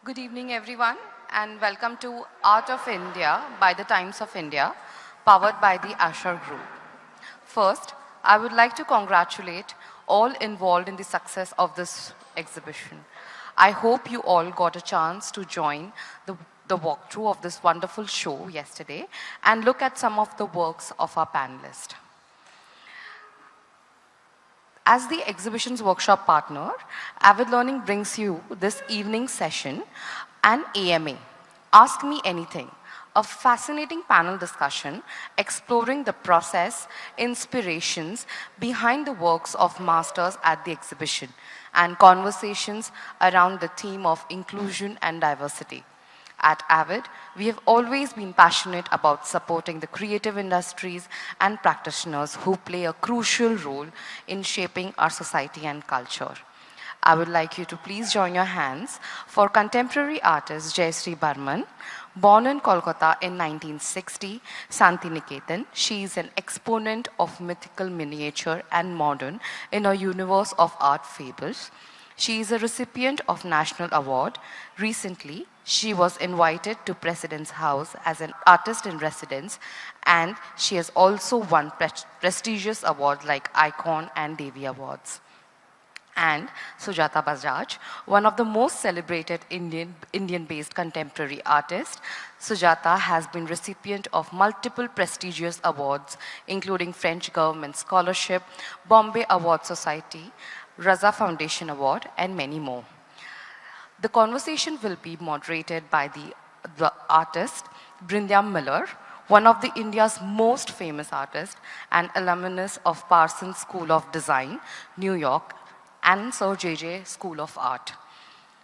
Good evening, everyone, and welcome to Art of India by the Times of India, powered by the Ashar Group. First, I would like to congratulate all involved in the success of this exhibition. I hope you all got a chance to join the walkthrough of this wonderful show yesterday and look at some of the works of our panelists. As the exhibition's workshop partner, Avid Learning brings you this evening session, an AMA, Ask Me Anything, a fascinating panel discussion exploring the process, inspirations behind the works of masters at the exhibition, and conversations around the theme of inclusion and diversity. At Avid, we have always been passionate about supporting the creative industries and practitioners who play a crucial role in shaping our society and culture. I would like you to please join your hands for contemporary artist Jayasri Burman. Born in Kolkata in 1960, Santiniketan, she is an exponent of mythical miniature and modern in a universe of art fables. She is a recipient of National Award. Recently, she was invited to President's House as an artist in residence, and she has also won prestigious awards like Icon and Devi Awards. And Sujata Bajaj, one of the most celebrated Indian-based contemporary artists. Sujata has been recipient of multiple prestigious awards, including French Government Scholarship, Bombay Award Society, Raza Foundation Award, and many more. The conversation will be moderated by the artist Brinda Miller, one of India's most famous artists and alumnus of Parsons School of Design, New York, and Sir J.J. School of Art,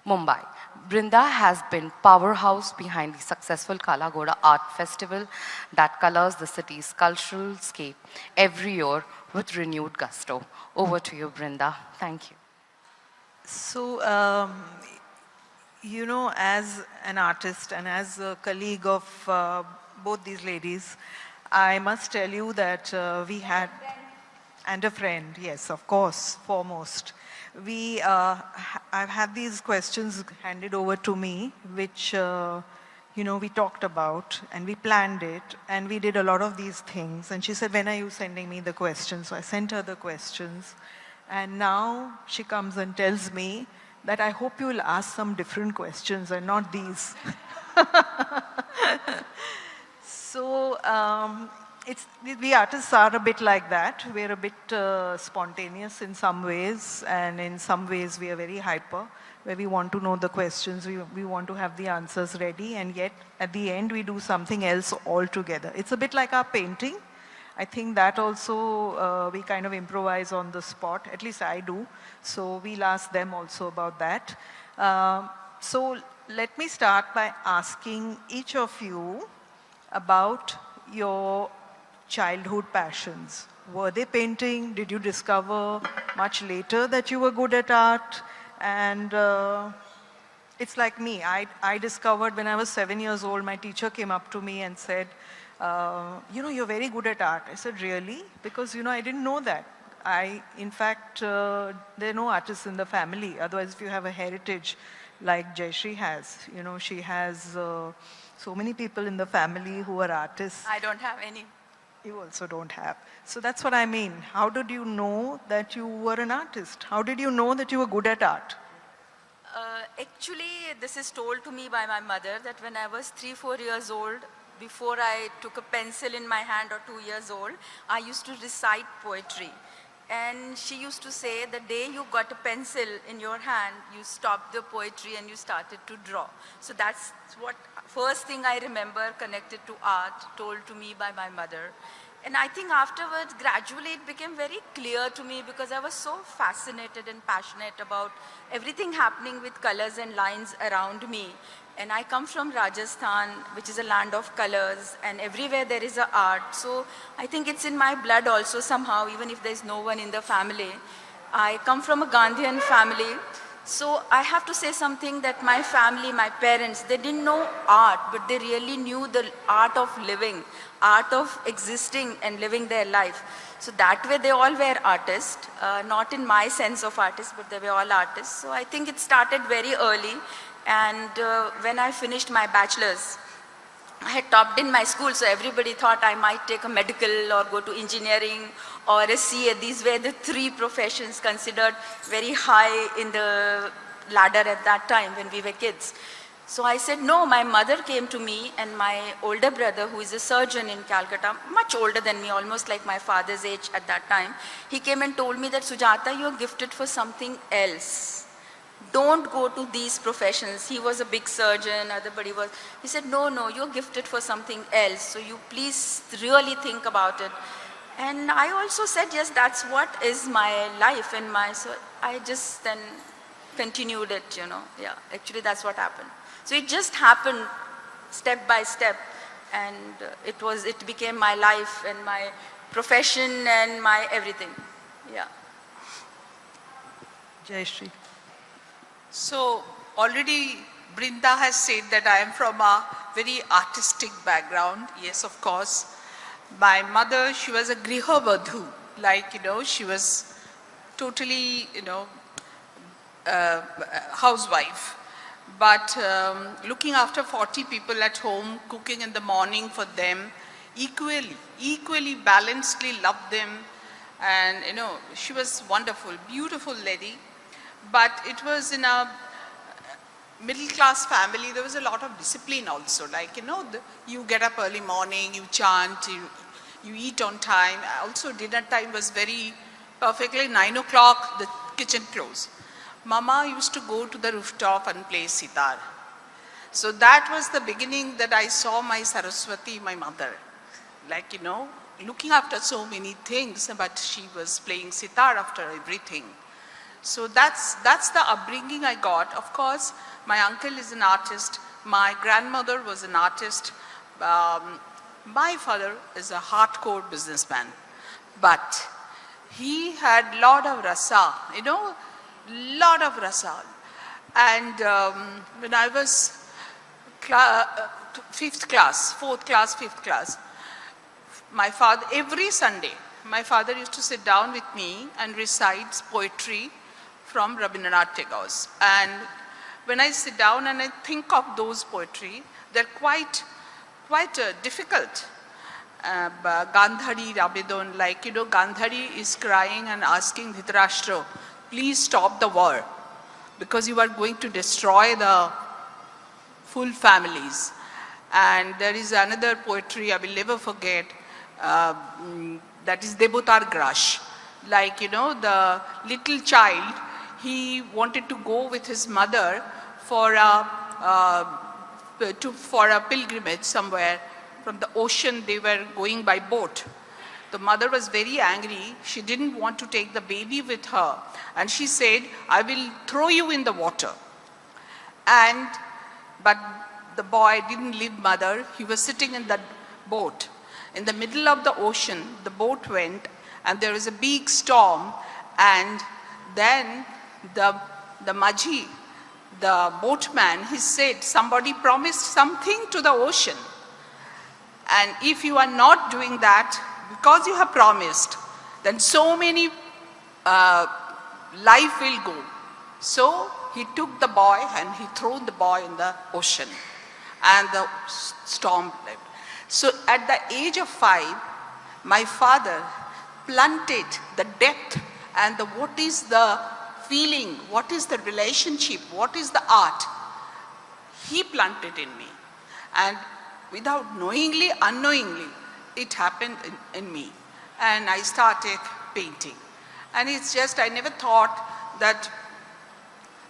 Mumbai. Brinda has been powerhouse behind the successful Kala Ghoda Art Festival that colors the city's cultural scape every year with renewed gusto. Over to you, Brinda. Thank you. So, as an artist and as a colleague of both these ladies, I must tell you that we had, and a friend, yes, of course, foremost. I've had these questions handed over to me, which, we talked about and we planned it and we did a lot of these things. And she said, when are you sending me the questions? So I sent her the questions. And now she comes and tells me that I hope you will ask some different questions and not these. So we artists are a bit like that. We're a bit spontaneous in some ways, and in some ways we are very hyper, where we want to know the questions, we want to have the answers ready, and yet at the end we do something else altogether. It's a bit like our painting. I think that also we kind of improvise on the spot, at least I do. So we'll ask them also about that. So let me start by asking each of you about your childhood passions. Were they painting? Did you discover much later that you were good at art? And it's like me. I discovered when I was 7 years old, my teacher came up to me and said, you're very good at art. I said, really? Because, I didn't know that. In fact, there are no artists in the family. Otherwise, if you have a heritage like Jayasri has, she has so many people in the family who are artists. I don't have any. You also don't have. So that's what I mean. How did you know that you were an artist? How did you know that you were good at art? Actually, this is told to me by my mother that when I was 3-4 years old, before I took a pencil in my hand or 2 years old, I used to recite poetry. And she used to say the day you got a pencil in your hand, you stopped the poetry and you started to draw. So that's what first thing I remember connected to art, told to me by my mother. And I think afterwards, gradually it became very clear to me because I was so fascinated and passionate about everything happening with colors and lines around me. And I come from Rajasthan, which is a land of colors, and everywhere there is a art. So I think it's in my blood also somehow, even if there's no one in the family. I come from a Gandhian family, So I have to say something that my family, my parents, they didn't know art, but they really knew the art of living, art of existing and living their life. So that way they all were artists, not in my sense of artists, but they were all artists. So I think it started very early. And when I finished my bachelor's, I had topped in my school, so everybody thought I might take a medical or go to engineering or a CA. These were the three professions considered very high in the ladder at that time when we were kids. So I said, no, my mother came to me and my older brother, who is a surgeon in Calcutta, much older than me, almost like my father's age at that time, he came and told me that, Sujata, you're gifted for something else. Don't go to these professions. He was a big surgeon, everybody was. He said, no, no, you're gifted for something else. So you please really think about it. And I also said, yes, that's what is my life and so I just then continued it, Yeah, actually that's what happened. So it just happened step by step, and it became my life and my profession and my everything. Yeah. Jayasri. So already Brinda has said that I am from a very artistic background. Yes, of course. My mother, she was a grihavadhu, like, she was totally, housewife. But looking after 40 people at home, cooking in the morning for them, equally balancedly loved them. And, she was wonderful, beautiful lady. But it was in a middle class family, there was a lot of discipline also. Like, you get up early morning, you chant, you eat on time. Also, dinner time was very perfectly 9 o'clock, the kitchen closed. Mama used to go to the rooftop and play sitar. So that was the beginning that I saw my Saraswati, my mother. Like, looking after so many things, but she was playing sitar after everything. So that's the upbringing I got. Of course, my uncle is an artist. My grandmother was an artist. My father is a hardcore businessman. But he had lot of rasa, lot of rasa. And when I was fifth class, my father, every Sunday, my father used to sit down with me and recite poetry from Rabindranath Tagore's. And when I sit down and I think of those poetry, they're quite difficult. Gandhari Rabidon, like, Gandhari is crying and asking Dhritarashtra, please stop the war, because you are going to destroy the full families. And there is another poetry I will never forget, that is Debotar Grash. Like, the little child, he wanted to go with his mother for a pilgrimage somewhere. From the ocean, they were going by boat. The mother was very angry. She didn't want to take the baby with her. And she said, I will throw you in the water. But the boy didn't leave mother. He was sitting in the boat. In the middle of the ocean, the boat went, and there was a big storm. And then the Majhi, the boatman, he said, somebody promised something to the ocean. And if you are not doing that, because you have promised, then so many life will go. So he took the boy and he threw the boy in the ocean. And the storm left. So at the age of 5, my father planted the depth and what is the feeling, what is the relationship, what is the art. He planted in me. And without knowingly, unknowingly, it happened in me. And I started painting. And it's just, I never thought that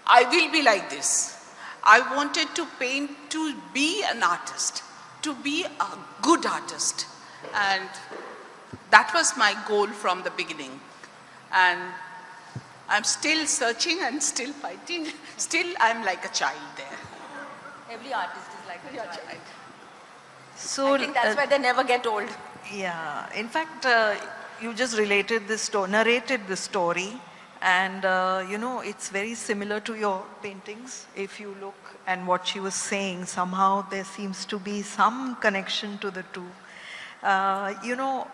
I will be like this. I wanted to paint to be an artist, to be a good artist. And that was my goal from the beginning. And I'm still searching and still fighting. Still, I'm like a child there. Every artist is like a child. So I think that's why they never get old. Yeah, in fact, you just narrated this story, And you know, it's very similar to your paintings. If you look and what she was saying, somehow there seems to be some connection to the two. You know,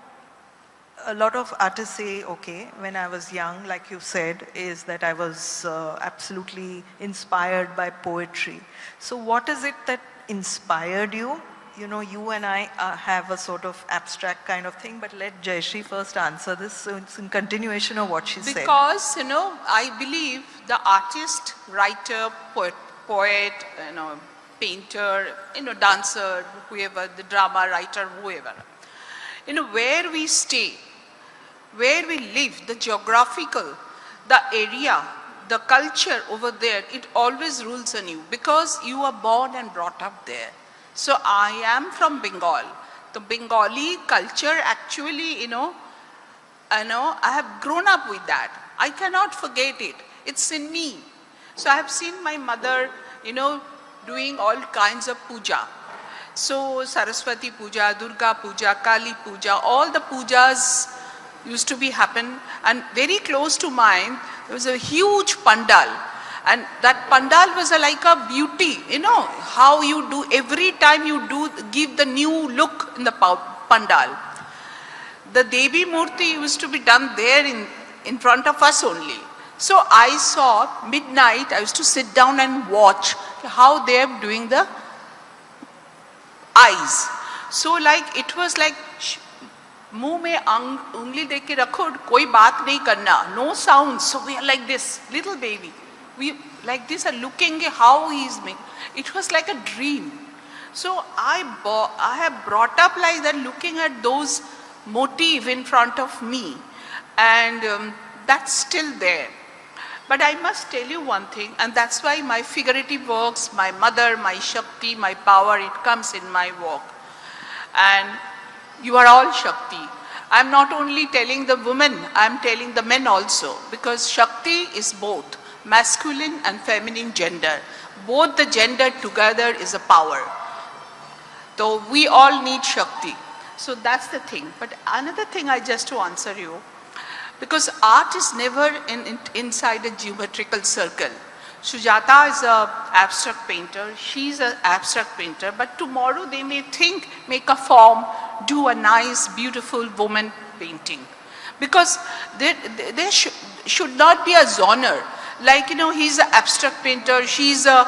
a lot of artists say, okay, when I was young, like you said, is that I was absolutely inspired by poetry. So what is it that inspired you? You know, you and I have a sort of abstract kind of thing, but let Jayasri first answer this. So it's in continuation of what she said. Because, you know, I believe the artist, writer, poet, you know, painter, you know, dancer, whoever, the drama writer, whoever, you know, where we stay, where we live, the geographical, the area, the culture over there, it always rules on you because you are born and brought up there. So I am from Bengal. The Bengali culture actually, you know, I have grown up with that. I cannot forget it. It's in me. So I have seen my mother, you know, doing all kinds of puja. So Saraswati puja, Durga puja, Kali puja, all the pujas used to be happen, and very close to mine there was a huge pandal, and that pandal was like a beauty, you know, how you do every time you do give the new look in the pandal. The Devi Murti used to be done there in front of us only. So I saw midnight, I used to sit down and watch how they are doing the eyes. So like it was like मुंह में उंगली दे के रखो, कोई बात नहीं करना, no sound. So we are like this, little baby. We like this are looking at how he is making. It was like a dream. So I have brought up like that, looking at those motif in front of me, and that's still there. But I must tell you one thing, and that's why my figurative works, my mother, my Shakti, my power, it comes in my work. And you are all Shakti. I'm not only telling the women, I'm telling the men also, because Shakti is both masculine and feminine gender. Both the gender together is a power. So we all need Shakti. So that's the thing. But another thing I just to answer you, because art is never inside a geometrical circle. Sujata is an abstract painter, she's an abstract painter, but tomorrow they may think, make a form, do a nice, beautiful woman painting. Because there should not be a genre. Like, you know, he's an abstract painter, she's a,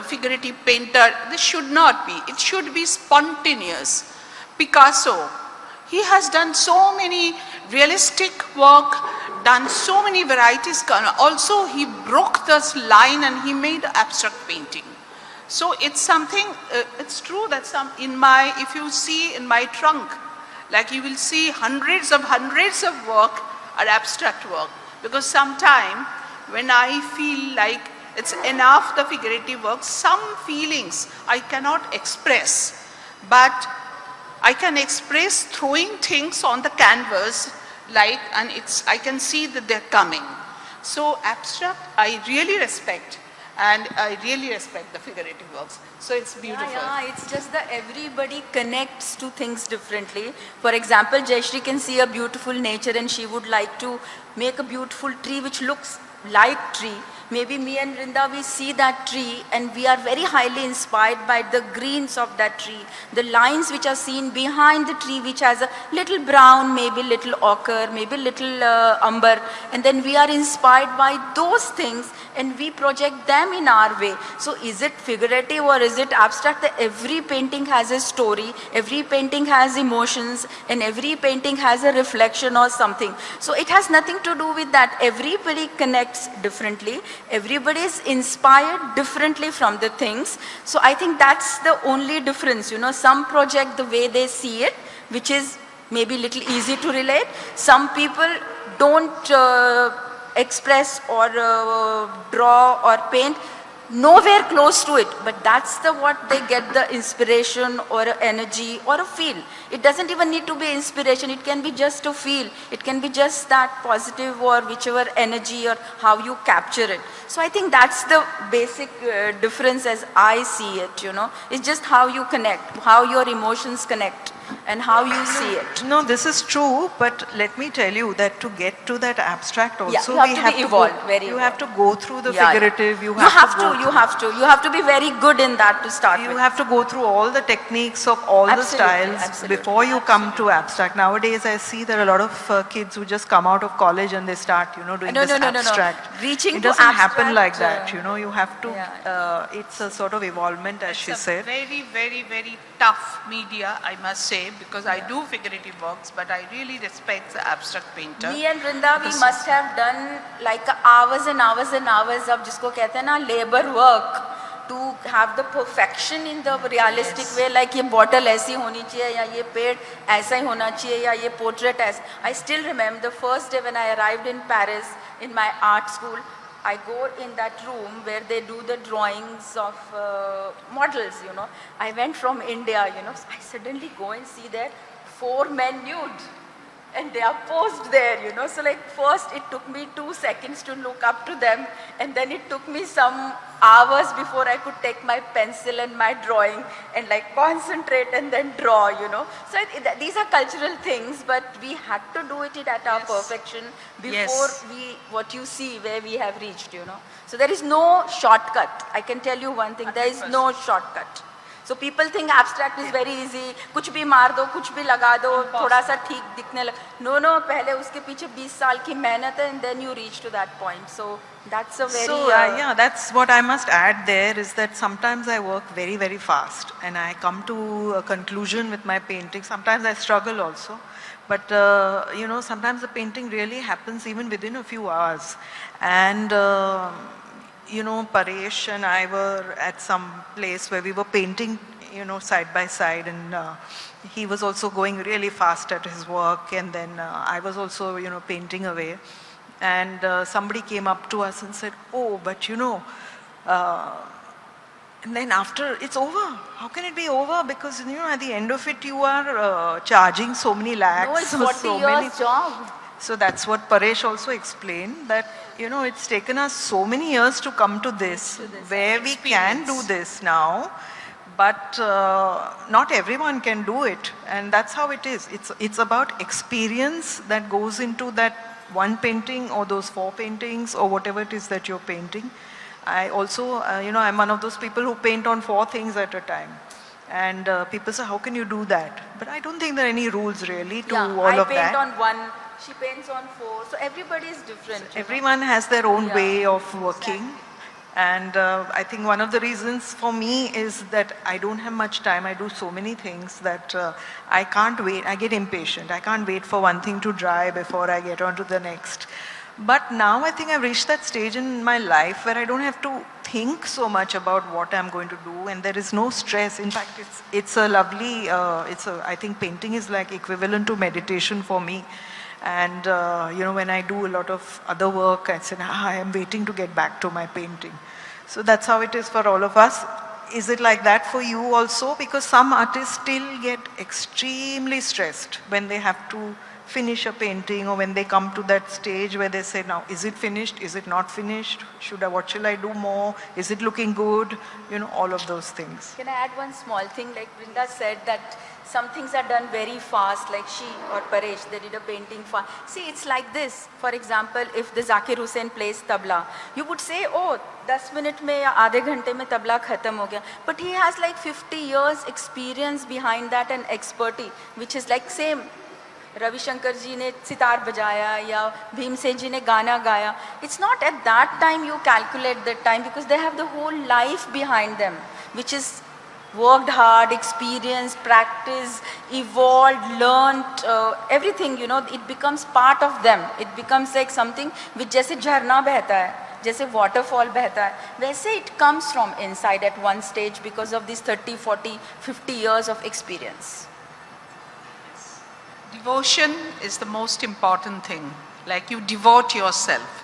figurative painter. This should not be. It should be spontaneous. Picasso, he has done so many realistic work, done so many varieties. Also, he broke this line and he made abstract painting. So it's something, it's true that if you see in my trunk, like you will see hundreds of work are abstract work. Because sometime when I feel like it's enough the figurative work, some feelings I cannot express, but I can express throwing things on the canvas, like, and I can see that they're coming. So abstract, I really respect, and I really respect the figurative works. So it's beautiful. Yeah, it's just that everybody connects to things differently. For example, Jayasri can see a beautiful nature and she would like to make a beautiful tree which looks like tree. Maybe me and Brinda, we see that tree and we are very highly inspired by the greens of that tree, the lines which are seen behind the tree which has a little brown, maybe little ochre, maybe little umber, and then we are inspired by those things and we project them in our way. So is it figurative or is it abstract? That every painting has a story, every painting has emotions, and every painting has a reflection or something. So it has nothing to do with that. Everybody connects differently. Everybody is inspired differently from the things. So I think that's the only difference. You know, some project the way they see it, which is maybe little easy to relate. Some people don't express or draw or paint nowhere close to it, but that's what they get the inspiration or energy or a feel. It doesn't even need to be inspiration, it can be just a feel, it can be just that positive or whichever energy or how you capture it. So I think that's the basic difference as I see it, you know. It's just how you connect, how your emotions connect. and how you see it. No, this is true, but let me tell you that to get to that abstract also, You have we to have be to evolved, go, very you have to evolved. go through the Yeah, yeah. figurative, you have to go You have to be very good in that to start You with. have to go through all the techniques of all the Absolutely, styles absolutely. before you come to abstract. Nowadays, I see there are a lot of kids who just come out of college and they start, doing No, this no, no, no, no. abstract. Reaching It to doesn't happen abstract, like that, you have to, yeah. it's a sort of evolvement, as she It's a said. very, very, very tough media, I must say, because I do figurative works, but I really respect the abstract painter. Me and Brinda, we must have done like hours and hours and hours of जिसको कहते हैं ना labor work to have the perfection in the realistic way, like ये bottle ऐसी होनी चाहिए या ये पेड़ ऐसा ही होना चाहिए या ये portrait ऐसा. I still remember the first day when I arrived in Paris in my art school. I go in that room where they do the drawings of models, I went from India, I suddenly go and see there 4 men nude. And they are posed there, So like first it took me 2 seconds to look up to them. And then it took me some hours before I could take my pencil and my drawing and like concentrate and then draw, So these are cultural things, but we had to do it at our perfection before what you see where we have reached, So there is no shortcut. I can tell you one thing, there is no shortcut. So people think abstract is very easy. कुछ भी मार दो, कुछ भी लगा दो, थोड़ा सा ठीक दिखने लग. No, पहले उसके पीछे 20 साल की मेहनत है, and then you reach to that point. So that's a very. So yeah, that's what I must add there is that sometimes I work very, very fast, and I come to a conclusion with my painting. Sometimes I struggle also, but sometimes the painting really happens even within a few hours, and. Paresh and I were at some place where we were painting, side by side, and he was also going really fast at his work, and then I was also, painting away. And somebody came up to us and said, "Oh, but and then after, it's over. How can it be over? Because, at the end of it, you are charging so many lakhs. No, it's 40 so years job. So that's what Paresh also explained, that, it's taken us so many years to come to this where we can do this now, but not everyone can do it. And that's how it is. It's about experience that goes into that one painting or those 4 paintings or whatever it is that you're painting. I also, I'm one of those people who paint on 4 things at a time. And people say, how can you do that? But I don't think there are any rules really to all of that. I paint on 1, she paints on 4. So everybody is different. So everyone has their own way of working. Exactly. And I think one of the reasons for me is that I don't have much time. I do so many things that I can't wait. I get impatient. I can't wait for one thing to dry before I get on to the next. But now I think I've reached that stage in my life where I don't have to think so much about what I'm going to do, and there is no stress. In fact, it's a lovely, I think painting is like equivalent to meditation for me. And when I do a lot of other work, I say, I am waiting to get back to my painting. So that's how it is for all of us. Is it like that for you also? Because some artists still get extremely stressed when they have to finish a painting, or when they come to that stage where they say, now, is it finished? Is it not finished? What shall I do more? Is it looking good? All of those things. Can I add one small thing? Like Brinda said that some things are done very fast, like she or Paresh, they did a painting fast. See, it's like this. For example, if the Zakir Hussain plays tabla, you would say, oh, 10 minutes mein ya aadhe ghante mein tabla khatam ho gaya. But he has like 50 years experience behind that and expertise, which is like same. Ravi Shankar ji ne sitar bajaya ya Bhimsen ji ne gana gaya. It's not at that time you calculate that time, because they have the whole life behind them, which is worked hard, experienced, practiced, evolved, learnt, everything, it becomes part of them. It becomes like something which जैसे झरना बहता है, जैसे waterfall बहता है, वैसे it comes from inside at one stage because of these 30, 40, 50 years of experience. Devotion is the most important thing. Like you devote yourself.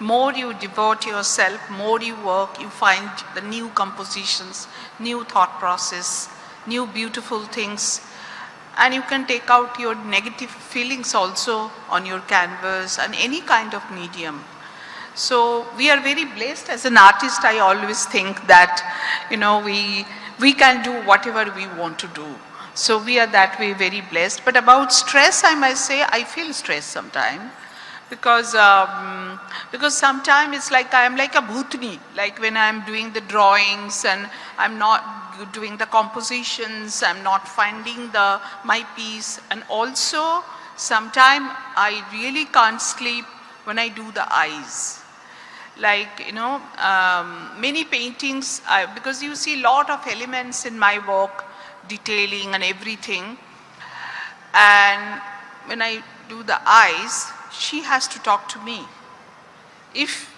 More you devote yourself, more you work, you find the new compositions, new thought process, new beautiful things. And you can take out your negative feelings also on your canvas and any kind of medium. So we are very blessed as an artist. I always think that, we can do whatever we want to do. So we are that way very blessed. But about stress, I must say, I feel stress sometimes. Because sometimes it's like I am like a bhutni, like when I am doing the drawings and I'm not doing the compositions, I'm not finding my piece, and also sometimes I really can't sleep when I do the eyes. Like, many paintings, because you see a lot of elements in my work, detailing and everything, and when I do the eyes, she has to talk to me. If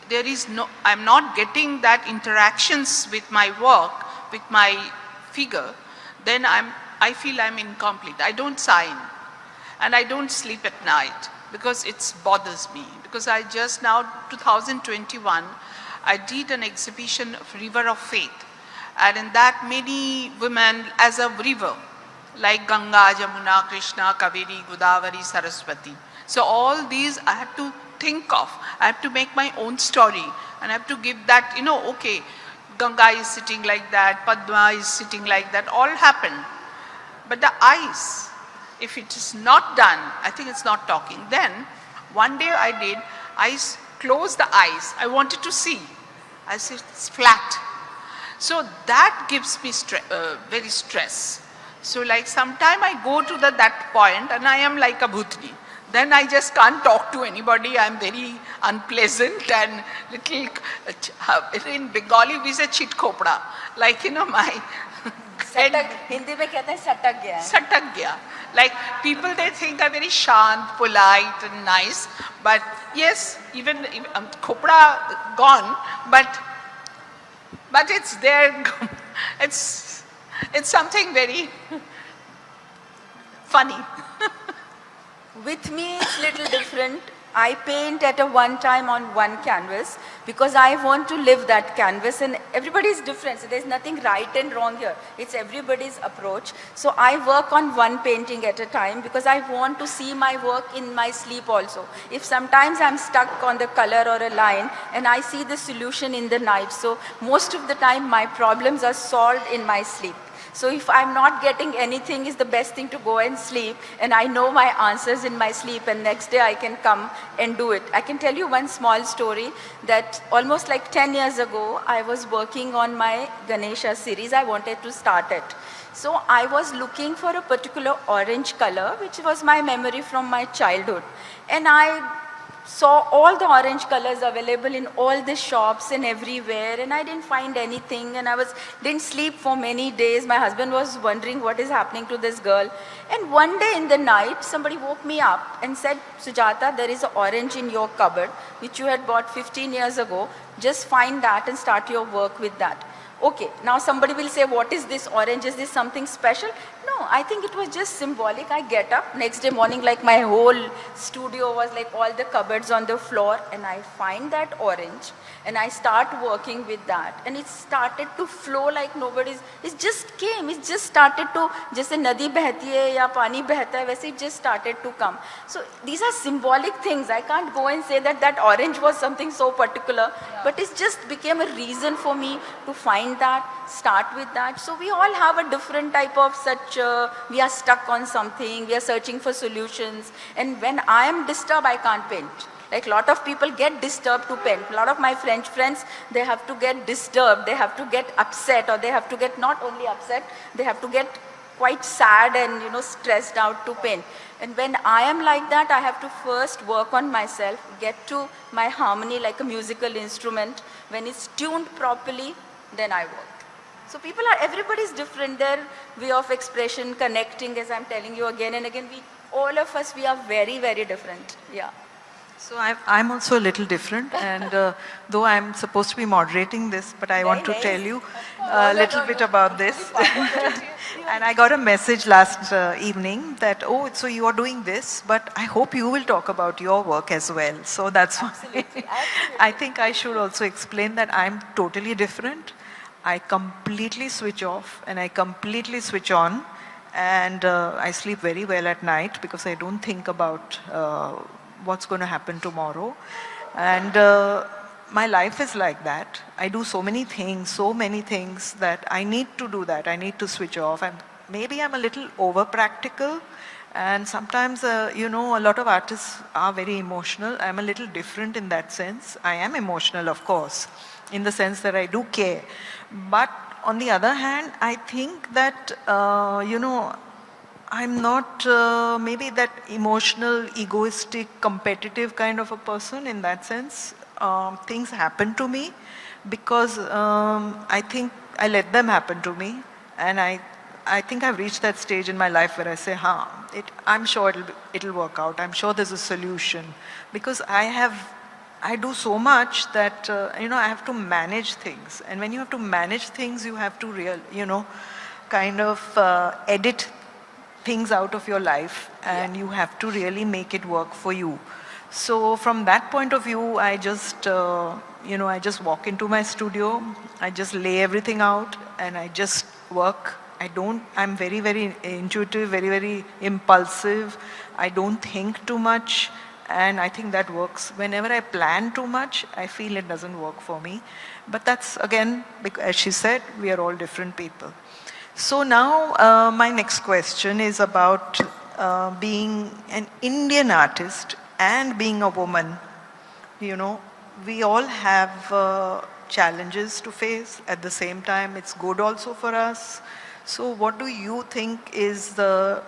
there is I'm not getting that interactions with my work, with my figure, then I feel I'm incomplete. I don't sign, and I don't sleep at night because it bothers me. Because I just now, 2021, I did an exhibition of River of Faith, and in that many women as a river, like Ganga, Jamuna, Krishna, Kaveri, Godavari, Saraswati. So all these I had to think of. I have to make my own story, and I have to give that, okay, Ganga is sitting like that, Padma is sitting like that, all happened. But the eyes, if it is not done, I think it's not talking. Then one day I closed the eyes. I wanted to see. I said, it's flat. So that gives me very stress. So like sometime I go to that point and I am like a bhutni. Then I just can't talk to anybody. I'm very unpleasant and little, in Bengali we say chit khopda. Like, my head. Hindi mein kehte hain satak gaya hai. Satak gaya. Like people, they think I'm very shant, polite and nice. But yes, even khopda gone, but it's there. It's something very funny. With me, it's little different. I paint at a one time on one canvas because I want to live that canvas, and everybody is different. So there's nothing right and wrong here. It's everybody's approach. So I work on one painting at a time because I want to see my work in my sleep also. If sometimes I'm stuck on the color or a line and I see the solution in the night. So most of the time my problems are solved in my sleep. So if I'm not getting anything, it's the best thing to go and sleep, and I know my answers in my sleep, and next day I can come and do it. I can tell you one small story that almost like 10 years ago, I was working on my Ganesha series. I wanted to start it. So I was looking for a particular orange color, which was my memory from my childhood. And I saw all the orange colors available in all the shops and everywhere, and I didn't find anything, and I didn't sleep for many days. My husband was wondering what is happening to this girl. And one day in the night, somebody woke me up and said, Sujata, there is an orange in your cupboard, which you had bought 15 years ago. Just find that and start your work with that. Okay, now somebody will say, what is this orange? Is this something special? No, I think it was just symbolic. I get up next day morning, like my whole studio was like all the cupboards on the floor, and I find that orange and I start working with that, and it started to flow like nobody's. It just came. It just started to, jaise nadi behti hai ya pani behta hai, वैसे it just started to come. So these are symbolic things. I can't go and say that orange was something so particular, but it just became a reason for me to find that, start with that. So we all have a different type of such, we are stuck on something, we are searching for solutions, and when I am disturbed, I can't paint. Like a lot of people get disturbed to paint. A lot of my French friends, they have to get disturbed, they have to get upset, or they have to get not only upset, they have to get quite sad and stressed out to paint. And when I am like that, I have to first work on myself, get to my harmony like a musical instrument. When it's tuned properly, then I work. So everybody's different. Their way of expression, connecting, as I'm telling you again and again, all of us, we are very, very different. Yeah. So I'm also a little different, and though I'm supposed to be moderating this, but I want to tell you a little bit about this. And I got a message last evening that, oh, so you are doing this, but I hope you will talk about your work as well. So that's why I think I should also explain that I'm totally different. I completely switch off and I completely switch on, and I sleep very well at night because I don't think about what's going to happen tomorrow. And my life is like that. I do so many things that I need to do that. I need to switch off. maybe I'm a little over practical. And sometimes, you know, a lot of artists are very emotional. I'm a little different in that sense. I am emotional, of course, in the sense that I do care. But on the other hand, I think that, you know, I'm not maybe that emotional, egoistic, competitive kind of a person in that sense. Things happen to me because I think I let them happen to me. And I think I've reached that stage in my life where I say, I'm sure it'll work out. I'm sure there's a solution. Because I do so much that, you know, I have to manage things. And when you have to manage things, you have to kind of edit things out of your life, and you have to really make it work for you. So from that point of view, I just, I just walk into my studio, I just lay everything out, and I just work. I'm very, very intuitive, very, very impulsive. I don't think too much, and I think that works. Whenever I plan too much, I feel it doesn't work for me. But that's, again, as she said, we are all different people. So now my next question is about being an Indian artist and being a woman. You know, we all have challenges to face. At the same time, it's good also for us. So what do you think is are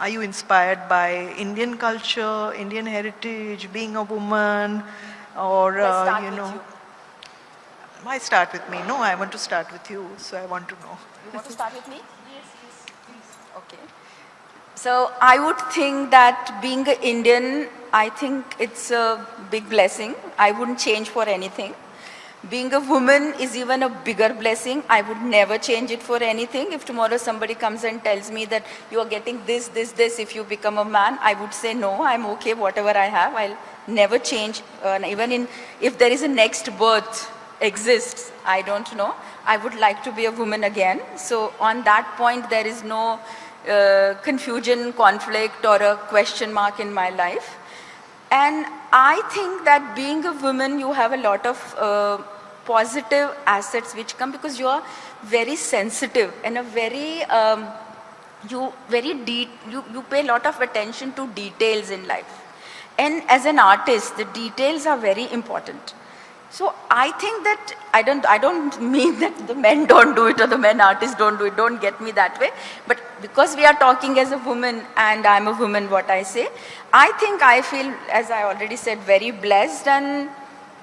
you inspired by Indian culture, Indian heritage, being a woman, or, Why start with me? No, I want to start with you, so I want to know. You want to start with me? Yes, please. Okay. So I would think that being an Indian, I think it's a big blessing. I wouldn't change for anything. Being a woman is even a bigger blessing. I would never change it for anything. If tomorrow somebody comes and tells me that you are getting this, if you become a man, I would say no, I'm okay, whatever I have, I'll never change. Even if there is a next birth exists, I don't know. I would like to be a woman again. So on that point, there is no confusion, conflict, or a question mark in my life. And I think that being a woman, you have a lot of positive assets which come because you are very sensitive and you pay a lot of attention to details in life. And as an artist, the details are very important. So I think that I don't mean that the men don't do it or the men artists don't do it. Don't get me that way. But because we are talking as a woman and I'm a woman, what I say, I think I feel, as I already said, very blessed. And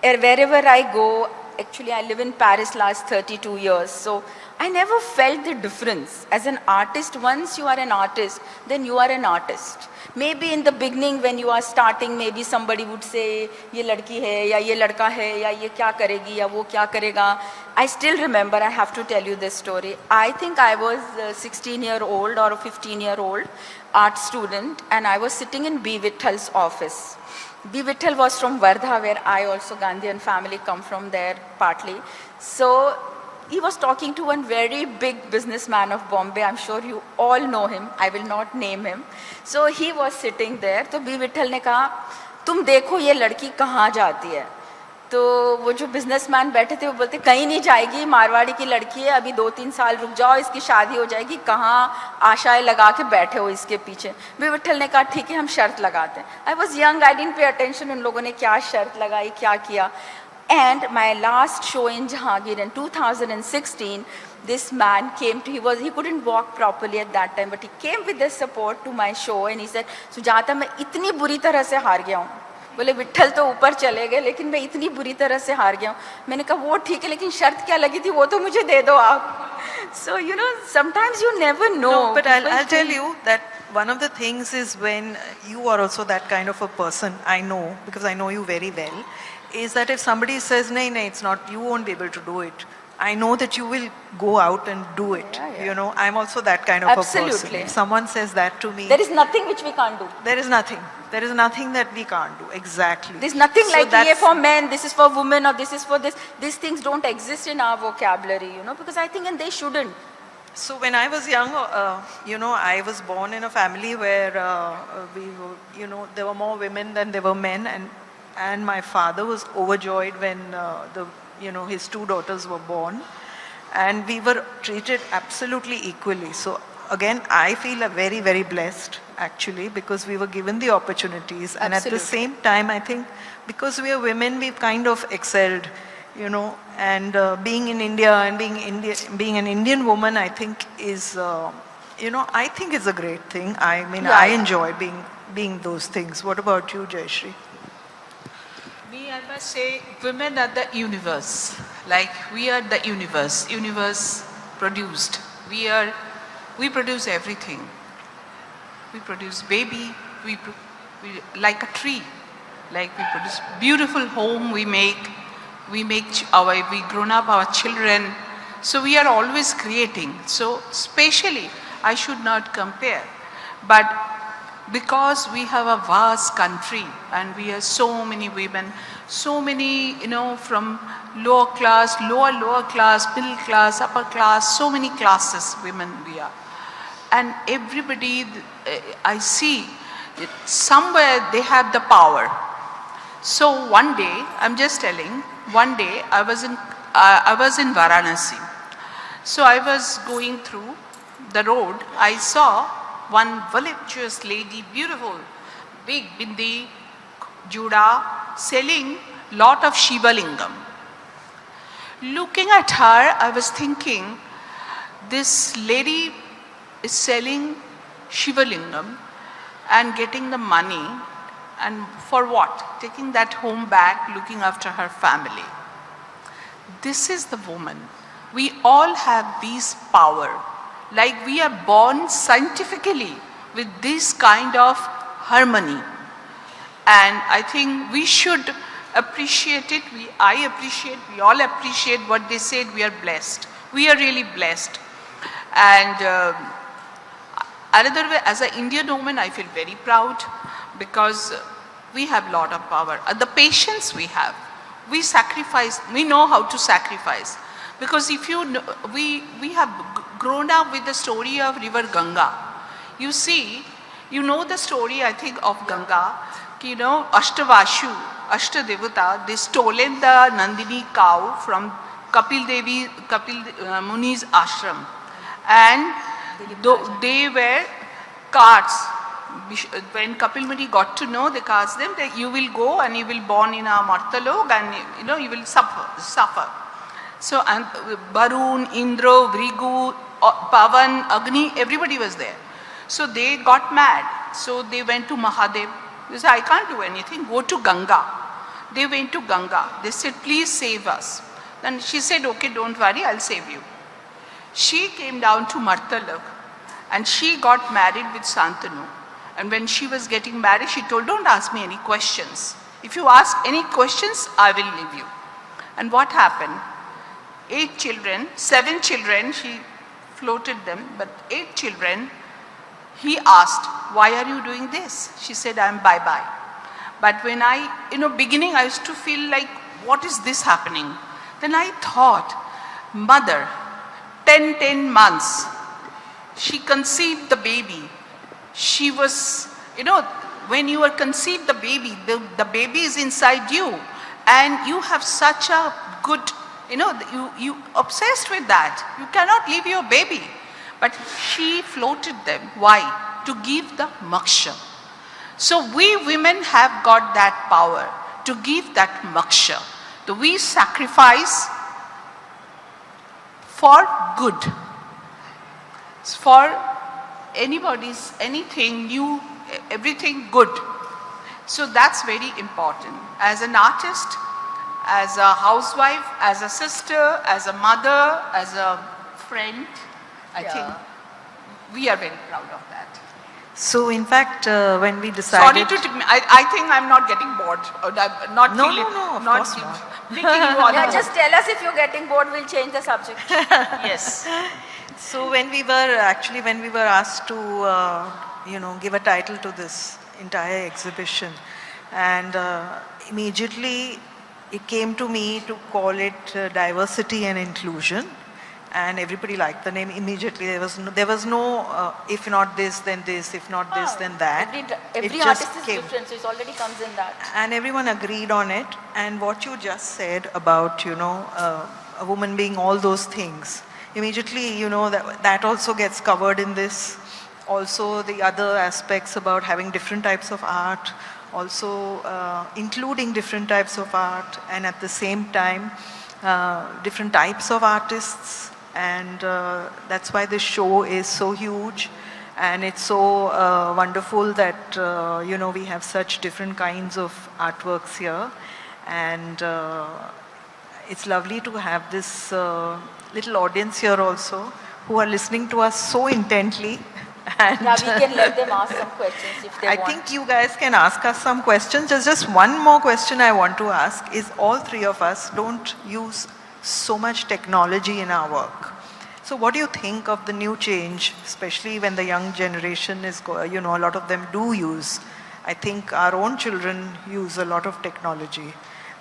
wherever I go, actually I live in Paris last 32 years. So I never felt the difference. As an artist, once you are an artist, then you are an artist. Maybe in the beginning when you are starting, maybe somebody would say, ye ladki hai, ya ye ladka hai, ya ye kya karegi, ya wo kya karega. I still remember, I have to tell you this story. I think I was a 16-year-old or a 15-year-old art student, and I was sitting in B. Vithal's office. B. Vithal was from Wardha, where I also, Gandhian family come from there partly. So he was talking to one very big businessman of Bombay. I'm sure you all know him. I will not name him. So he was sitting there. तो B Vitthal ने कहा, तुम देखो ये लड़की कहाँ जाती है. तो वो जो बिजनेसमैन बैठे थे वो बोलते कहीं नहीं जाएगी, मारवाड़ी की लड़की है, अभी 2-3 साल रुक जाओ, इसकी शादी हो जाएगी, कहाँ आशाएं लगा के बैठे हो इसके पीछे. बी विठल ने कहा ठीक है हम शर्त लगाते हैं. I was young, I didn't pay attention उन लोगों ने क्या शर्त लगाई, क्या किया. And my last show in Jahangir in 2016, this man came to, he couldn't walk properly at that time, but he came with the support to my show and he said, Sujata, मैं इतनी बुरी तरह से हार गया हूँ. बोले विट्ठल तो ऊपर चले गए लेकिन मैं इतनी बुरी तरह से हार गया हूँ. मैंने कहा वो ठीक है लेकिन शर्त क्या लगी थी वो तो मुझे दे दो आप. So sometimes you never know. No, but I'll tell you that one of the things is when you are also that kind of a person, I know, because I know you very well, is that if somebody says, nay, it's not, you won't be able to do it. I know that you will go out and do it. Yeah. I'm also that kind of a person. If someone says that to me. There is nothing which we can't do. There is nothing. There is nothing that we can't do. Exactly. There's nothing so like ye for men, this is for women, or this is for this. These things don't exist in our vocabulary, because I think, and they shouldn't. So when I was young, I was born in a family where there were more women than there were men, and my father was overjoyed when his 2 daughters were born, and we were treated absolutely equally. So again, I feel very, very blessed actually, because we were given the opportunities. And at the same time, I think because we are women, we've kind of excelled, you know, and being in India and being an Indian woman, I think is, you know, I think is a great thing. I mean, I enjoy being those things. What about you, Jayasri? Me, I must say, women are the universe. Like, we are the universe produced. We produce everything. We produce baby, we like a tree. Like, we produce beautiful home, we grown up our children. So we are always creating. So spatially, I should not compare. But because we have a vast country and we are so many women, so many, you know, from lower class, lower class, middle class, upper class, so many classes women we are. And everybody, I see, somewhere they have the power. So one day, I'm just telling, one day I was in Varanasi. So I was going through the road, I saw one voluptuous lady, beautiful, big bindi, juda, selling lot of Shiva Lingam. Looking at her, I was thinking, this lady is selling Shiva Lingam and getting the money, and for what? Taking that home back, looking after her family. This is the woman. We all have this power. Like, we are born scientifically with this kind of harmony. And I think we should appreciate it. We all appreciate what they said. We are blessed. We are really blessed. And another way, as an Indian woman, I feel very proud because we have a lot of power. The patience we have, we sacrifice, we know how to sacrifice. Because if you know, we have grown up with the story of river Ganga. You see, you know the story, I think, of Ganga. You know, Ashtavashu, Ashtadevata, they stolen the Nandini cow from Kapil Muni's ashram. And they were cards. When Kapil Muni got to know, they cast them that you will go and you will born in a Martalok and you know you will suffer. So and Barun, Indra, Vrigu, Pavan, Agni, everybody was there. So they got mad. So they went to Mahadev. They said, I can't do anything, go to Ganga. They went to Ganga. They said, please save us. Then she said, okay, don't worry, I'll save you. She came down to Martalak and she got married with Santanu. And when she was getting married, she told, don't ask me any questions. If you ask any questions, I will leave you. And what happened? 7 children, she floated them, but 8 children, he asked, why are you doing this? She said, I'm bye-bye. But when beginning I used to feel like, what is this happening? Then I thought, mother, 10 months, she conceived the baby. She was, when you are conceived the baby, the baby is inside you. And you have such a good, you obsessed with that. You cannot leave your baby. But she floated them. Why? To give the moksha. So we women have got that power to give that moksha. So we sacrifice for good. For anybody's, anything new, everything good. So that's very important. As an artist, as a housewife, as a sister, as a mother, as a friend, I think we are very proud of that. So in fact, when we decided... I think I'm not getting bored. Not No, feeling, no, of course not. Thinking you all Yeah, know. just tell us if you're getting bored, we'll change the subject. Yes. So when we were asked to, give a title to this entire exhibition, and immediately it came to me to call it diversity and inclusion, and everybody liked the name immediately. There was no if not this, then this, if not this, then that. Every It just artist is came. different, so it already comes in that. And everyone agreed on it. And what you just said about, a woman being all those things, immediately, you know, that also gets covered in this. Also the other aspects about having different types of art, also including different types of art, and at the same time different types of artists. And that's why this show is so huge, and it's so wonderful that you know, we have such different kinds of artworks here. And it's lovely to have this little audience here also, who are listening to us so intently. And Yeah, we can let them ask some questions if they I want. think you guys can ask us some questions. There's just one more question I want to ask is, all three of us don't use so much technology in our work. So what do you think of the new change, especially when the young generation is, you know, a lot of them do use. I think our own children use a lot of technology.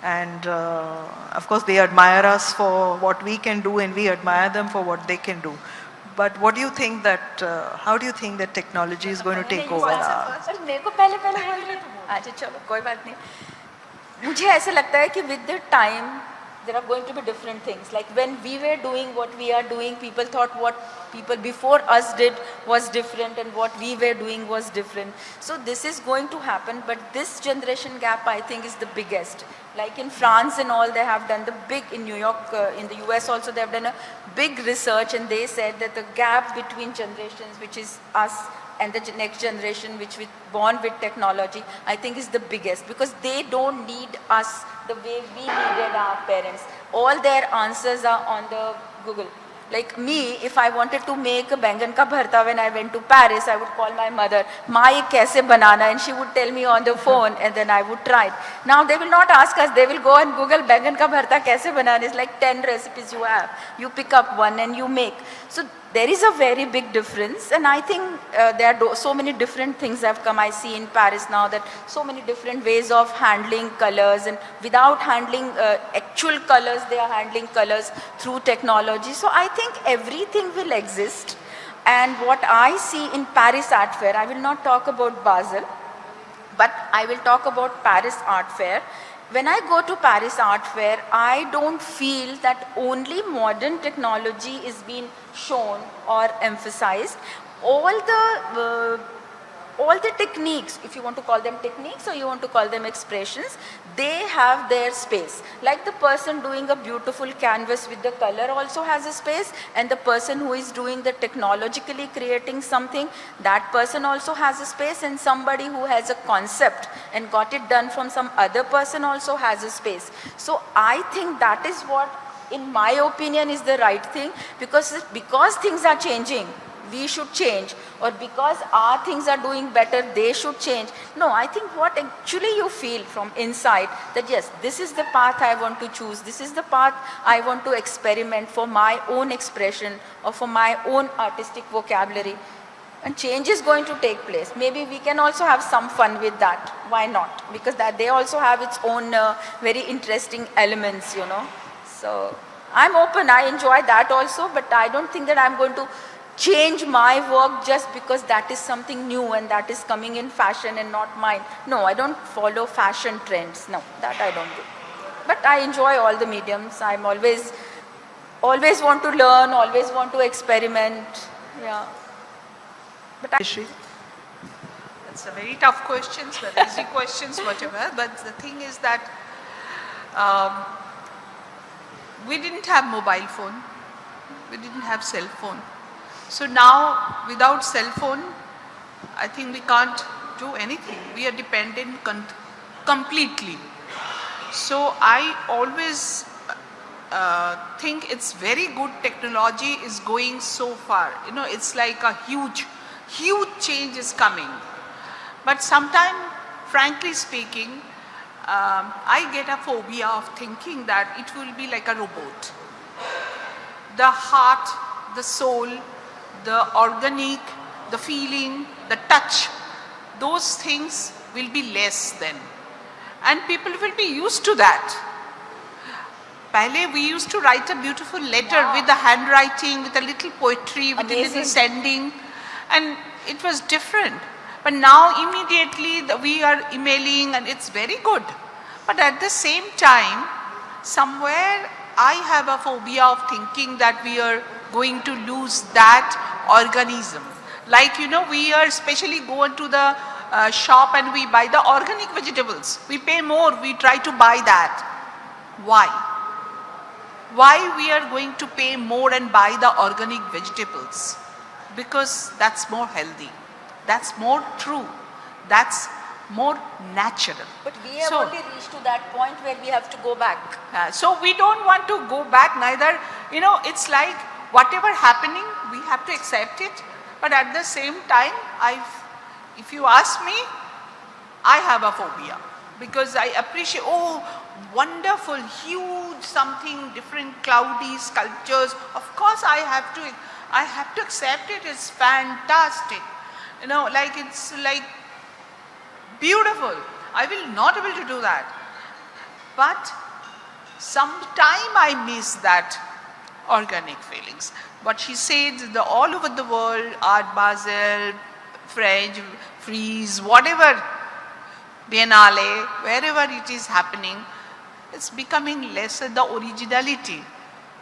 And of course they admire us for what we can do, and we admire them for what they can do. But what do you think that, how do you think that technology is going to take over now? अरे मेरे को पहले पहले बोल रहे थे। अच्छा चलो कोई बात नहीं। मुझे ऐसा लगता है कि with the time there are going to be different things. Like when we were doing what we are doing, people thought what people before us did was different, and what we were doing was different. So this is going to happen, but this generation gap, I think, is the biggest. Like in France and all, they have done the big, in New York, in the US also, they have done a big research, and they said that the gap between generations, which is us and the next generation, which was born with technology, I think is the biggest, because they don't need us the way we needed our parents. All their answers are on the Google. Like me, if I wanted to make a bangan ka bharta when I went to Paris, I would call my mother, "Ma, ye kaise banana?" And she would tell me on the phone, and then I would try it. Now they will not ask us, they will go and Google bangan ka bharta kaise banana. It's like 10 recipes you have. You pick up one and you make. So there is a very big difference, and I think there are so many different things have come. I see in Paris now that so many different ways of handling colors, and without handling actual colors, they are handling colors through technology. So I think everything will exist. And what I see in Paris Art Fair, I will not talk about Basel, but I will talk about Paris Art Fair. When I go to Paris Art Fair, I don't feel that only modern technology is being shown or emphasized. All the techniques, if you want to call them techniques or you want to call them expressions, they have their space. Like the person doing a beautiful canvas with the color also has a space, and the person who is doing the technologically creating something, that person also has a space, and somebody who has a concept and got it done from some other person also has a space. So I think that is what, in my opinion, is the right thing, because things are changing, we should change, or because our things are doing better, they should change. No, I think what actually you feel from inside, that yes, this is the path I want to choose, this is the path I want to experiment for my own expression or for my own artistic vocabulary. And change is going to take place. Maybe we can also have some fun with that. Why not? Because that they also have its own very interesting elements, you know. So I'm open, I enjoy that also, but I don't think that I'm going to change my work just because that is something new and that is coming in fashion and not mine. No, I don't follow fashion trends. No, that I don't do. But I enjoy all the mediums. I'm always want to learn, always want to experiment. Yeah. But That's a very tough questions, very easy questions, whatever. But the thing is that we didn't have mobile phone. We didn't have cell phone. So now, without cell phone, I think we can't do anything. We are dependent completely. So I always think it's very good technology is going so far. You know, it's like a huge change is coming. But sometimes, frankly speaking, I get a phobia of thinking that it will be like a robot. The heart, the soul, the organic, the feeling, the touch, those things will be less then. And people will be used to that. Pehle we used to write a beautiful letter with the handwriting, with a little poetry, with a little sending, and it was different. But now immediately we are emailing and it's very good. But at the same time, somewhere I have a phobia of thinking that we are going to lose that organism. Like, you know, we are especially go into the shop and we buy the organic vegetables. We pay more, we try to buy that. Why? Why we are going to pay more and buy the organic vegetables? Because that's more healthy. That's more true. That's more natural. But we have only reached to that point where we have to go back. So we don't want to go back neither. You know, it's like whatever happening, we have to accept it. But at the same time, if you ask me, I have a phobia. Because I appreciate, oh, wonderful, huge, something different, cloudy sculptures. Of course I have to accept it. It's fantastic. You know, like it's like beautiful. I will not able to do that. But sometime I miss that organic feelings. But she said all over the world, Art Basel, French, Frise, whatever, Biennale, wherever it is happening, it's becoming lesser, the originality.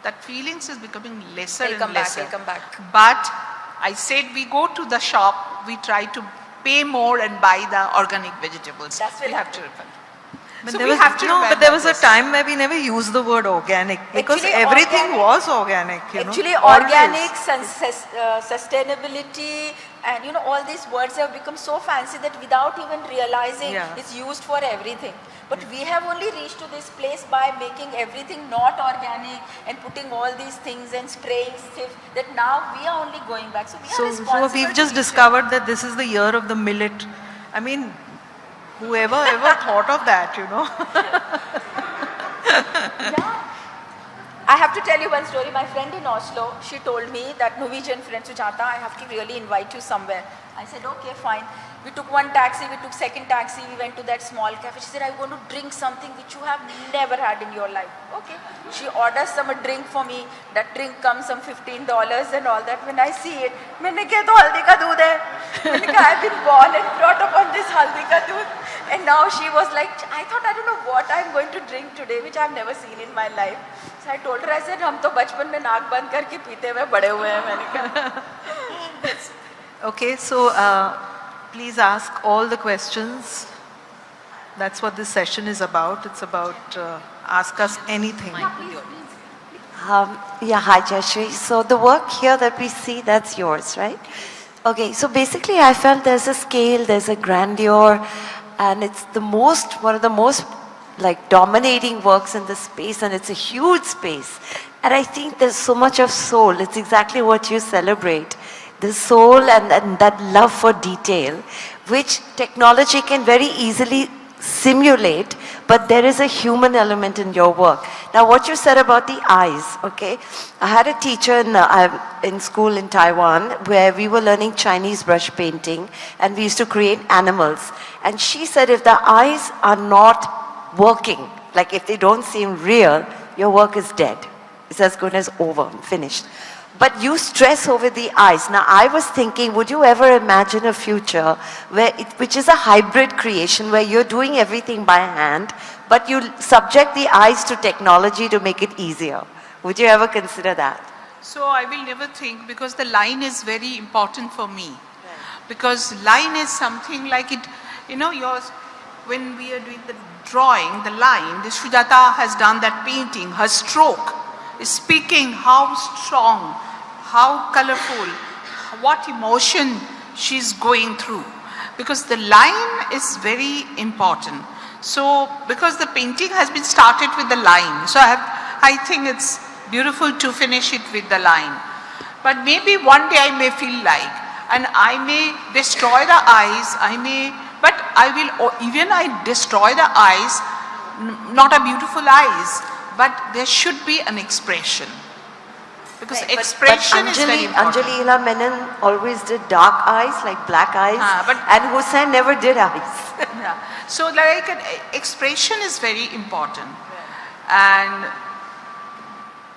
That feelings is becoming lesser and lesser. They'll come back. But I said we go to the shop, we try to pay more and buy the organic vegetables. That's we have to remember. But So there we was, have to no, remember but there was a this. time where we never used the word organic because Actually, everything organic- was organic. You Actually, know, always. organic, sustainability, and you know, all these words have become so fancy that without even realizing, Yeah. it's used for everything. But we have only reached to this place by making everything not organic and putting all these things and spraying stuff that now we are only going back. So we are So responsible. we've to just nature. discovered that this is the year of the millet. I mean, whoever ever thought of that, you know? Yeah. I have to tell you one story. My friend in Oslo, she told me that Norwegian friend Sujata, I have to really invite you somewhere. I said, okay, fine. We took one taxi, we took second taxi, we went to that small cafe. She said, I'm going to drink something which you have never had in your life. Okay. She orders some drink for me. That drink comes some $15 and all that. When I see it, मैंने कहा तो हल्दी का दूध है. मैंने कहा I've been born and brought up on this haldi ka doodh. And now she was like, I thought I don't know what I'm going to drink today, which I've never seen in my life. So I told her, I said, हम तो बचपन में नाक बंद करके पीते हुए बड़े हुए हैं. मैंने कहा. Okay, so please ask all the questions. That's what this session is about. It's about ask us anything. Yeah, hi Jayasri. So the work here that we see, that's yours, right? Okay, so basically I felt there's a scale, there's a grandeur, and it's one of the most like dominating works in the space, and it's a huge space. And I think there's so much of soul. It's exactly what you celebrate. The soul and that love for detail, which technology can very easily simulate, but there is a human element in your work. Now what you said about the eyes, okay? I had a teacher in school in Taiwan where we were learning Chinese brush painting and we used to create animals. And she said if the eyes are not working, like if they don't seem real, your work is dead. It's as good as over, finished. But you stress over the eyes. Now I was thinking, would you ever imagine a future which is a hybrid creation where you're doing everything by hand, but you subject the eyes to technology to make it easier? Would you ever consider that? So I will never think, because the line is very important for me. Because line is something like it, you know, when we are doing the drawing, the line, the Sujata has done that painting, her stroke is speaking how strong, how colorful, what emotion she's going through. Because the line is very important. So, because the painting has been started with the line, so I think it's beautiful to finish it with the line. But maybe one day I may feel like, and I may destroy the eyes, but I will, even I destroy the eyes, not a beautiful eyes, but there should be an expression. Because Right, expression is very important. Anjali Ila Menon always did dark eyes, like black eyes, and Hussain never did eyes. Yeah. So like expression is very important. And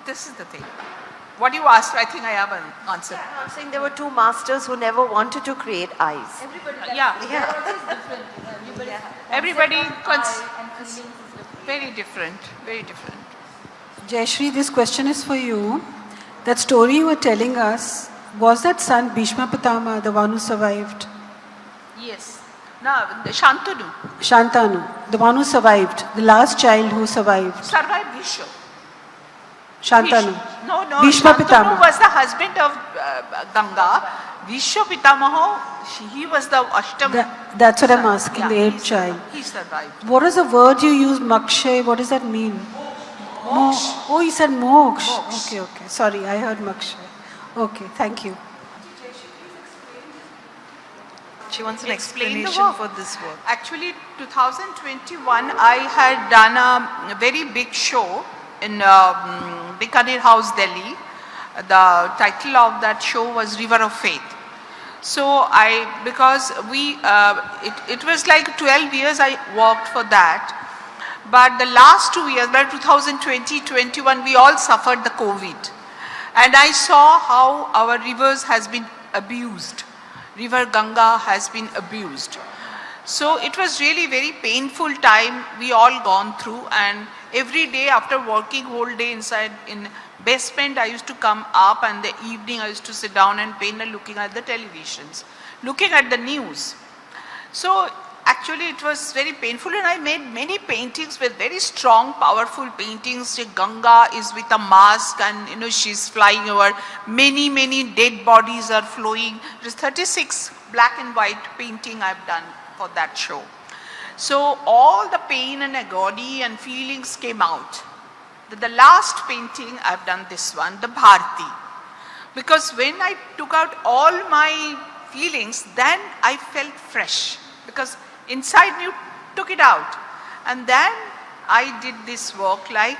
this is the thing. What you asked, I think I have an answer. Yeah, I'm saying there were two masters who never wanted to create eyes. Everybody very different, very different. Jayasri, this question is for you. that story you were telling us, was that son Bhishma Pitama the one who survived? Yes. Now, Shantanu. Shantanu, the one who survived, the last child who survived. Survived Bhishma. Shantanu. No. Bhishma Shantanu Pitama. was the husband of Ganga. Bhishma Pitamaha, he was the Ashtam. That's what I'm asking, Yeah, the eighth child. He survived. What is the word you used, Makshay? What does that mean? Moksha. Oh, you said moksha. Moksha. Okay. Sorry, I heard Makshay. Okay, thank you. She wants an Explain the explanation work. for this work. Actually, 2021, I had done a very big show in Bikaner House, Delhi. The title of that show was River of Faith. So because it was like 12 years I worked for that. But the last 2 years, by 2020-21, we all suffered the COVID. And I saw how our rivers has been abused. River Ganga has been abused. So it was really very painful time we all gone through, and every day after working whole day inside in basement, I used to come up, and the evening I used to sit down and paint looking at the televisions, looking at the news. So actually it was very painful, and I made many paintings with very strong, powerful paintings. Ganga is with a mask, and she's flying over. Many dead bodies are flowing. There's 36 black and white painting I've done for that show. So all the pain and agony and feelings came out. The last painting I've done this one, the Bharti. Because when I took out all my feelings, then I felt fresh. Because inside me took it out. And then I did this work like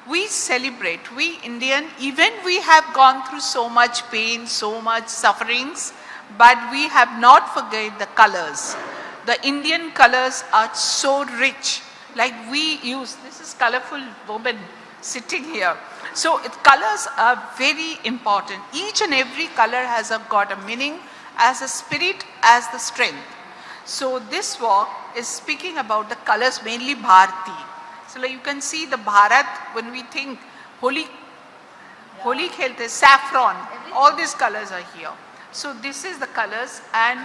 we celebrate, we Indian, even we have gone through so much pain, so much sufferings, but we have not forget the colors. The Indian colors are so rich. Like we use, this is colorful woman sitting here. So colors are very important. Each and every color has got a meaning, as a spirit, as the strength. So this work is speaking about the colors, mainly Bharti. So like you can see the Bharat, when we think Holi khelte, saffron, all these colors are here. So this is the colors, and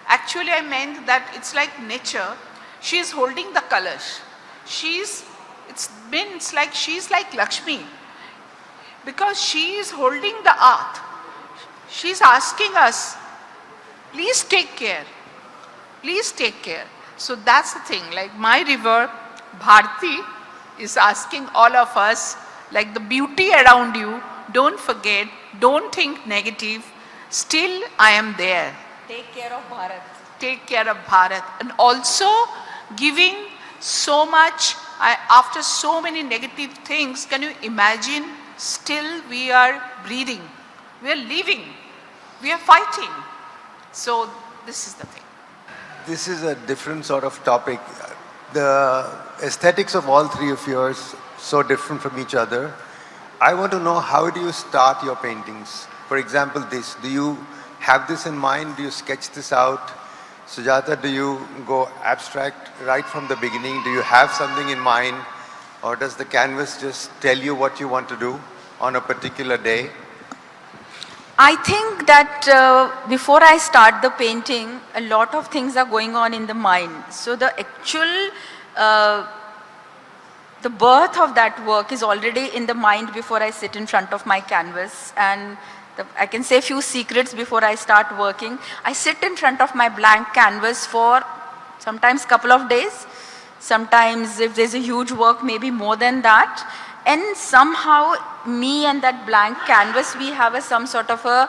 actually I meant that it's like nature. She is holding the colors. It's like she's like Lakshmi, because she is holding the earth. She's asking us, please take care. Please take care. So that's the thing, like my river, Bharti, is asking all of us, like the beauty around you, don't forget, don't think negative, still I am there. Take care of Bharat. Take care of Bharat. And also giving so much, after so many negative things, can you imagine, still we are breathing, we are living, we are fighting. So this is the thing. This is a different sort of topic. The aesthetics of all three of yours, so different from each other. I want to know, how do you start your paintings? For example, this, do you have this in mind? Do you sketch this out? Sujata, do you go abstract right from the beginning? Do you have something in mind? Or does the canvas just tell you what you want to do on a particular day? I think that before I start the painting, a lot of things are going on in the mind. So the actual, the birth of that work is already in the mind before I sit in front of my canvas. And I can say a few secrets before I start working. I sit in front of my blank canvas for sometimes couple of days. Sometimes if there's a huge work, maybe more than that. And somehow me and that blank canvas, we have some sort of a,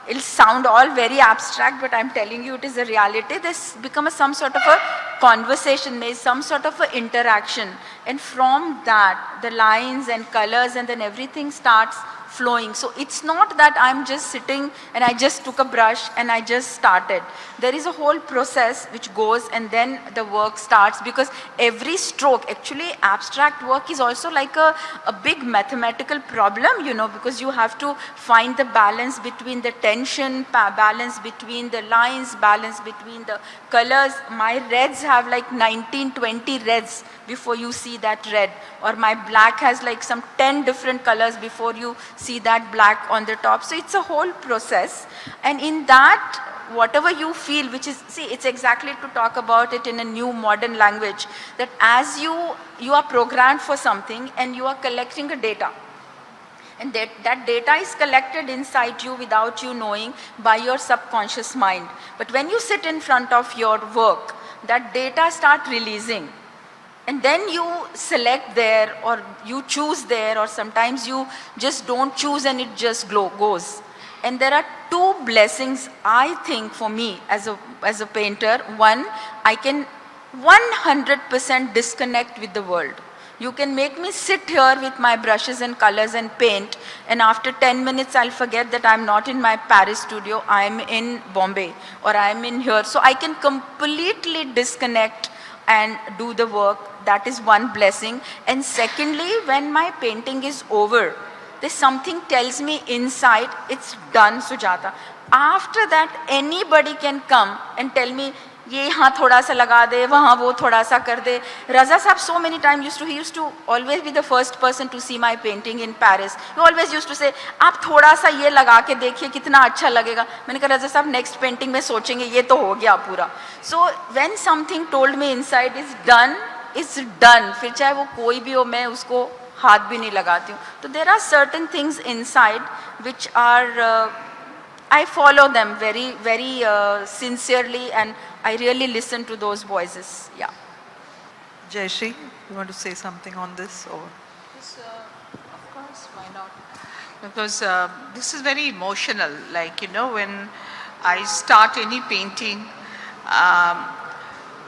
it'll sound all very abstract, but I'm telling you it is a reality. This becomes some sort of a conversation, there's some sort of a interaction. And from that, the lines and colors and then everything starts flowing. So it's not that I'm just sitting and I just took a brush and I just started. There is a whole process which goes, and then the work starts, because every stroke, actually abstract work is also like a big mathematical problem, because you have to find the balance between the text tension, balance between the lines, balance between the colors. My reds have like 19, 20 reds before you see that red. Or my black has like some 10 different colors before you see that black on the top. So it's a whole process. And in that, whatever you feel, which is, see, it's exactly to talk about it in a new modern language, that as you are programmed for something and you are collecting a data. And that data is collected inside you without you knowing by your subconscious mind. But when you sit in front of your work, that data start releasing. And then you select there, or you choose there, or sometimes you just don't choose and it just goes. And there are two blessings, I think, for me as a painter. One, I can 100% disconnect with the world. You can make me sit here with my brushes and colors and paint, and after 10 minutes I'll forget that I'm not in my Paris studio, I'm in Bombay, or I'm in here. So I can completely disconnect and do the work. That is one blessing. And secondly, when my painting is over, there's something tells me inside, it's done, Sujata. After that, anybody can come and tell me, ये यहाँ थोड़ा सा लगा दे, वहाँ वो थोड़ा सा कर दे. Raza Sahab so many times he used to always be the first person to see my painting in Paris. He always used to say, आप थोड़ा सा ये लगा के देखिए कितना अच्छा लगेगा. मैंने कहा Raza Sahab next painting में सोचेंगे ये तो हो गया पूरा. So when something told me inside is done, it's done. फिर चाहे वो कोई भी हो, मैं उसको हाथ भी नहीं लगाती हूँ. तो there are certain things inside which are I follow them very, very sincerely, and I really listen to those voices. Yeah. Jayasri, you want to say something on this? Or? Yes, of course, why not? Because this is very emotional. Like, you know, when I start any painting,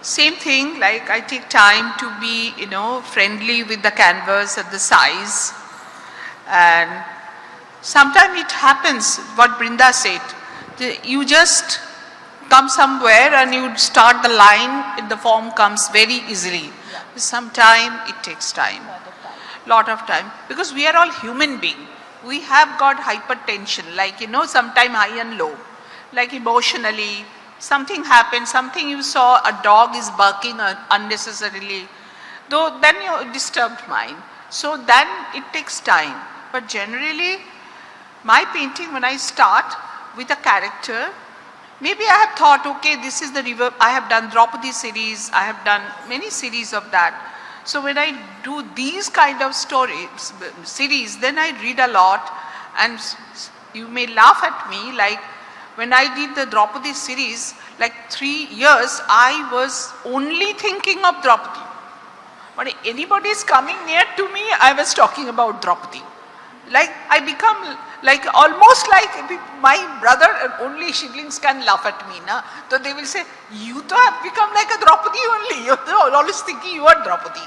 same thing, like I take time to be, you know, friendly with the canvas and the size. And sometimes it happens, what Brinda said, you just come somewhere and you start the line and the form comes very easily. Yeah. Sometimes it takes time, lot of time, because we are all human beings. We have got hypertension, like, you know, sometimes high and low, like emotionally, something happens, something you saw, a dog is barking unnecessarily, though then you disturbed mind. So then it takes time. But generally, my painting, when I start with a character, maybe I have thought, okay, this is the river. I have done Draupadi series. I have done many series of that. So when I do these kind of stories, series, then I read a lot. And you may laugh at me, like when I did the Draupadi series, like 3 years, I was only thinking of Draupadi. When anybody is coming near to me, I was talking about Draupadi. Like I become like almost like my brother and only siblings can laugh at me, na? So they will say, you to have become like a Draupadi only. You're always thinking you are Draupadi.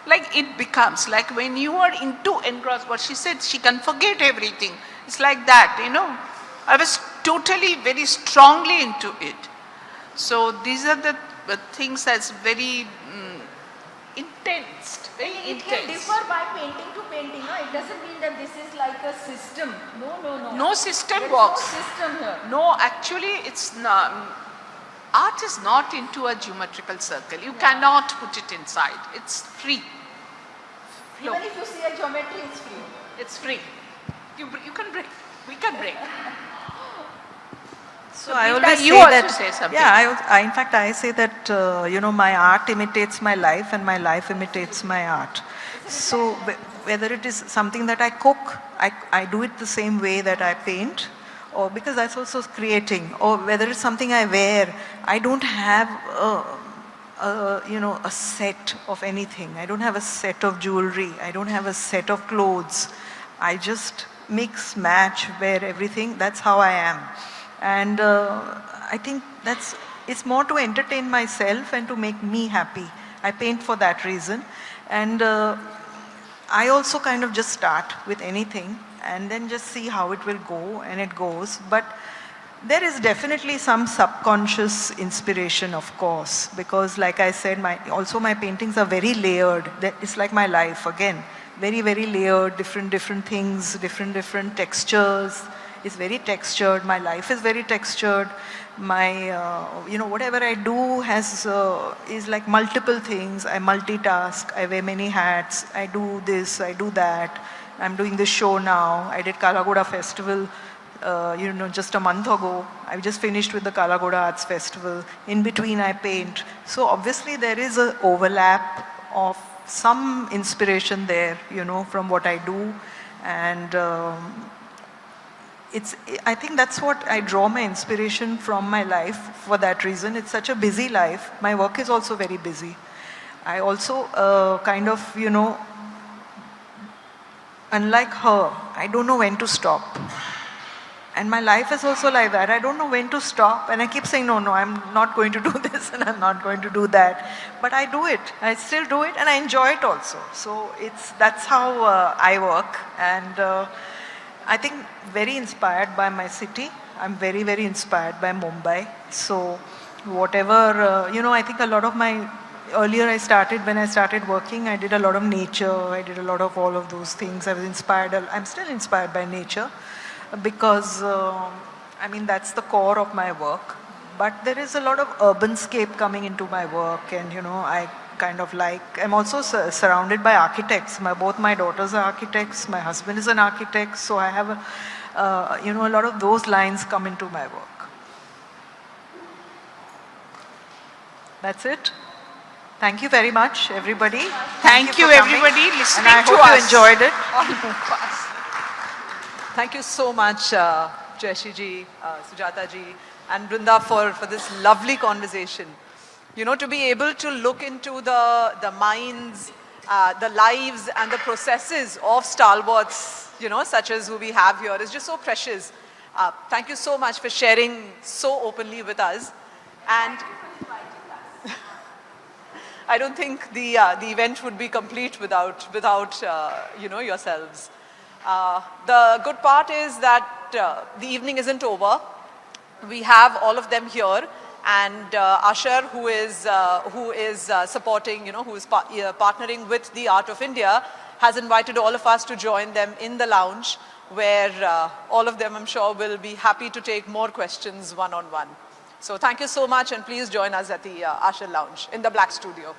Like it becomes like when you are into engrossed, what she said, she can forget everything. It's like that, you know. I was totally very strongly into it. So these are the things that's very intense. It can differ by painting to painting. No? It doesn't mean that this is like a system. No. No system There is works. no system here. No, actually it's not. Art is not into a geometrical circle. You cannot put it inside. It's free. Even if you see a geometry, it's free. It's free. You can break. We can break. So I always you say also that, say something. yeah, in fact I say that, you know, my art imitates my life and my life imitates my art. So whether it is something that I cook, I do it the same way that I paint, or because that's also creating, or whether it's something I wear, I don't have you know, a set of anything. I don't have a set of jewelry. I don't have a set of clothes. I just mix, match, wear everything. That's how I am. And I think it's more to entertain myself and to make me happy. I paint for that reason. And I also kind of just start with anything and then just see how it will go, and it goes. But there is definitely some subconscious inspiration, of course, because like I said, also my paintings are very layered. It's like my life again. Very, very layered, different things, different textures. is very textured. My life is very textured. My, whatever I do is like multiple things. I multitask. I wear many hats. I do this. I do that. I'm doing this show now. I did Kalagoda Festival, just a month ago. I just finished with the Kalagoda Arts Festival. In between, I paint. So obviously, there is an overlap of some inspiration there, from what I do. And I think that's what I draw my inspiration from my life for that reason. It's such a busy life. My work is also very busy. I also unlike her, I don't know when to stop. And my life is also like that. I don't know when to stop. And I keep saying, no, I'm not going to do this and I'm not going to do that. But I do it. I still do it and I enjoy it also. So that's how I work. And I think very inspired by my city. I'm very, very inspired by Mumbai. So whatever, I think a lot of earlier when I started working, I did a lot of nature. I did a lot of all of those things. I was inspired. I'm still inspired by nature because, that's the core of my work. But there is a lot of urbanscape coming into my work and, I kind of I'm also surrounded by architects. Both my daughters are architects. My husband is an architect. So I have, a lot of those lines come into my work. That's it. Thank you very much, everybody. Thank you for coming. everybody listening and I to hope us. you enjoyed it. Thank you so much, Jayasri ji, Sujata ji, and Brinda for this lovely conversation. To be able to look into the minds, the lives and the processes of stalwarts, such as who we have here is just so precious. Thank you so much for sharing so openly with us. And I don't think the event would be complete without yourselves. The good part is that the evening isn't over. We have all of them here, and Ashar, who is supporting, who is partnering with the Art of India, has invited all of us to join them in the lounge, where all of them, I'm sure, will be happy to take more questions one-on-one. So thank you so much, and please join us at the Ashar Lounge in the Black Studio.